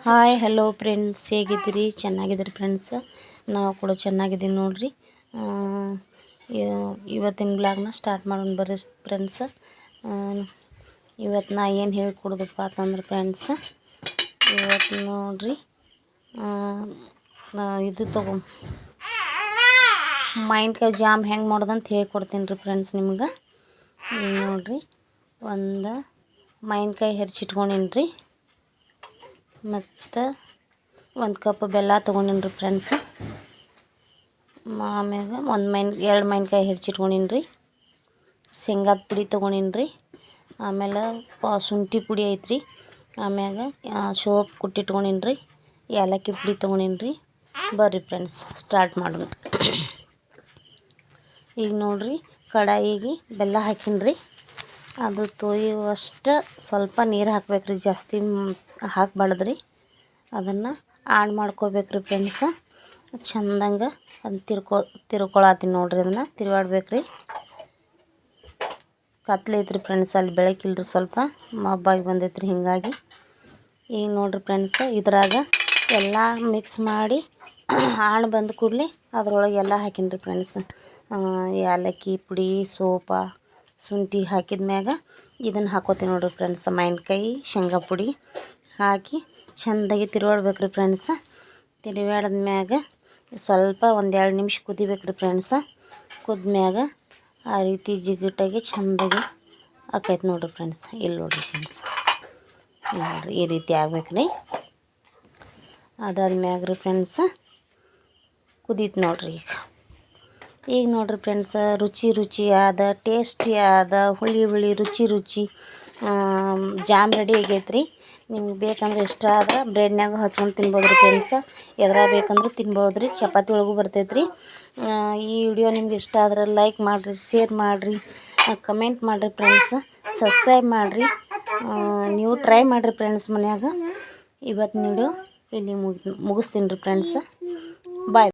Hi hello friends, ಹೇಗಿದ್ದೀರಿ? ಚೆನ್ನಾಗಿದ್ದೀರಿ friends. ನಾವು ಕೂಡ ಚೆನ್ನಾಗಿದ್ದೀವಿ ನೋಡ್ರಿ. ಇವತ್ತಿನ ಬ್ಲಾಗ್ನ ಸ್ಟಾರ್ಟ್ ಮಾಡೋಣ ಬರ್ರಿ ಫ್ರೆಂಡ್ಸ್. ಇವತ್ತು ನಾ ಏನು ಹೇಳ್ಕೊಡೋದಪ್ಪ ಅಂತಂದ್ರೆ ಫ್ರೆಂಡ್ಸ್, ಇವತ್ತು ನೋಡ್ರಿ ಇದು ಮಾವಿನಕಾಯಿ ಜಾಮ್ ಹೆಂಗೆ ಮಾಡೋದಂತ ಹೇಳ್ಕೊಡ್ತೀನಿ ರೀ ಫ್ರೆಂಡ್ಸ್ ನಿಮ್ಗೆ. ನೋಡ್ರಿ, ಒಂದು ಮಾವಿನಕಾಯಿ ಹೆಚ್ಚಿಟ್ಕೊಂಡೀನಿ ರೀ, ಮತ್ತು ಒಂದು ಕಪ್ ಬೆಲ್ಲ ತೊಗೊಂಡಿನಿ ರೀ ಫ್ರೆಂಡ್ಸ್. ಆಮ್ಯಾಗ ಎರಡು ಮಾವಿನಕಾಯಿ ಹೆಚ್ಚಿಟ್ಕೊಂಡೀನಿ ರೀ. ಶೇಂಗಾದ ಪುಡಿ ತೊಗೊಂಡೀನಿ ರೀ. ಆಮೇಲೆ ಶುಂಠಿ ಪುಡಿ ಐತ್ರಿ. ಆಮ್ಯಾಗ ಸೋಪ್ ಕುಟ್ಟಿಟ್ಕೊಂಡೀನಿ ರೀ. ಏಲಕ್ಕಿ ಪುಡಿ ತೊಗೊಂಡೀನಿ ರೀ. ಬರ್ರಿ ಫ್ರೆಂಡ್ಸ್ ಸ್ಟಾರ್ಟ್ ಮಾಡೋಣ. ಈಗ ನೋಡ್ರಿ, ಕಡಾಯಿಗೆ ಬೆಲ್ಲ ಹಾಕೀನಿ ರೀ. ಅದು ತೊಯ್ಯುವಷ್ಟು ಸ್ವಲ್ಪ ನೀರು ಹಾಕ್ಬೇಕ್ರಿ, ಜಾಸ್ತಿ ಹಾಕಬಾರ್ದ್ರಿ. ಅದನ್ನು ಆನ್ ಮಾಡ್ಕೋಬೇಕ್ರಿ ಫ್ರೆಂಡ್ಸ. ಚೆಂದಂಗೆ ಅದನ್ನ ತಿರ್ಕೊಳತ್ತೀನಿ ನೋಡ್ರಿ. ಅದನ್ನು ತಿರುವಾಡ್ಬೇಕ್ರಿ. ಕತ್ಲೈತ್ರಿ ಫ್ರೆಂಡ್ಸ್, ಅಲ್ಲಿ ಬೆಳಕಿಲ್ರಿ, ಸ್ವಲ್ಪ ಮಬ್ಬಾಗಿ ಬಂದೈತ್ರಿ. ಹಿಂಗಾಗಿ ಈಗ ನೋಡ್ರಿ ಫ್ರೆಂಡ್ಸ್, ಇದ್ರಾಗ ಎಲ್ಲ ಮಿಕ್ಸ್ ಮಾಡಿ ಆಣ್ ಬಂದ ಕೂಡಲೇ ಅದ್ರೊಳಗೆ ಎಲ್ಲ ಹಾಕೀನಿ ರೀ ಫ್ರೆಂಡ್ಸ್. ಏಲಕ್ಕಿ ಪುಡಿ, ಸೋಪ, ಶುಂಠಿ ಹಾಕಿದ ಮ್ಯಾಗ ಇದನ್ನು ಹಾಕೋತೀನಿ ನೋಡ್ರಿ ಫ್ರೆಂಡ್ಸ್. ಮಾವಿನಕಾಯಿ, ಶೇಂಗಾ ಪುಡಿ ಹಾಕಿ ಚೆಂದಾಗಿ ತಿರುವಾಡ್ಬೇಕ್ರಿ ಫ್ರೆಂಡ್ಸ. ತಿರುವಾಡಿದ ಮ್ಯಾಗ ಸ್ವಲ್ಪ ಒಂದು 2 ನಿಮಿಷ ಕುದಿಬೇಕ್ರಿ ಫ್ರೆಂಡ್ಸ. ಕುದ್ಮ್ಯಾಗ ಆ ರೀತಿ ಜಿಗುಟಾಗಿ ಚೆಂದಾಗಿ ಆಕೈತೆ ನೋಡ್ರಿ ಫ್ರೆಂಡ್ಸ್. ಇಲ್ಲಿ ನೋಡ್ರಿ ಫ್ರೆಂಡ್ಸ್, ನೋಡ್ರಿ ಈ ರೀತಿ ಆಗ್ಬೇಕ್ರಿ. ಅದಾದ್ಮ್ಯಾಗ ರೀ ಫ್ರೆಂಡ್ಸ ಕುದೀತು ನೋಡ್ರಿ. ಈಗ ನೋಡ್ರಿ ಫ್ರೆಂಡ್ಸ, ರುಚಿ ಆದ, ಟೇಸ್ಟಿ ಆದ, ಹುಳಿ ರುಚಿ ಜಾಮ್ ರೆಡಿ ಆಗೈತ್ರಿ. ನಿಮ್ಗೆ ಬೇಕಂದ್ರೆ ಇಷ್ಟ ಆದ್ರೆ ಬ್ರೆಡ್ನಾಗ ಹಚ್ಕೊಂಡು ತಿನ್ಬೋದು ರೀ ಫ್ರೆಂಡ್ಸ. ಎದ್ರಾಗ ಬೇಕಂದ್ರೆ ತಿನ್ಬೋದು ರೀ. ಚಪಾತಿ ಒಳಗೂ ಬರ್ತೈತ್ರಿ. ಈ ವಿಡಿಯೋ ನಿಮ್ಗೆ ಇಷ್ಟ ಆದ್ರೆ ಲೈಕ್ ಮಾಡಿರಿ, ಶೇರ್ ಮಾಡಿರಿ, ಕಮೆಂಟ್ ಮಾಡಿರಿ ಫ್ರೆಂಡ್ಸ್, ಸಬ್ಸ್ಕ್ರೈಬ್ ಮಾಡಿರಿ. ನೀವು ಟ್ರೈ ಮಾಡಿರಿ ಫ್ರೆಂಡ್ಸ್ ಮನ್ಯಾಗ. ಇವತ್ತಿನ ವಿಡಿಯೋ ಇಲ್ಲಿ ಮುಗಿಸ್ತೀನಿ ರೀ ಫ್ರೆಂಡ್ಸ. ಬಾಯ್.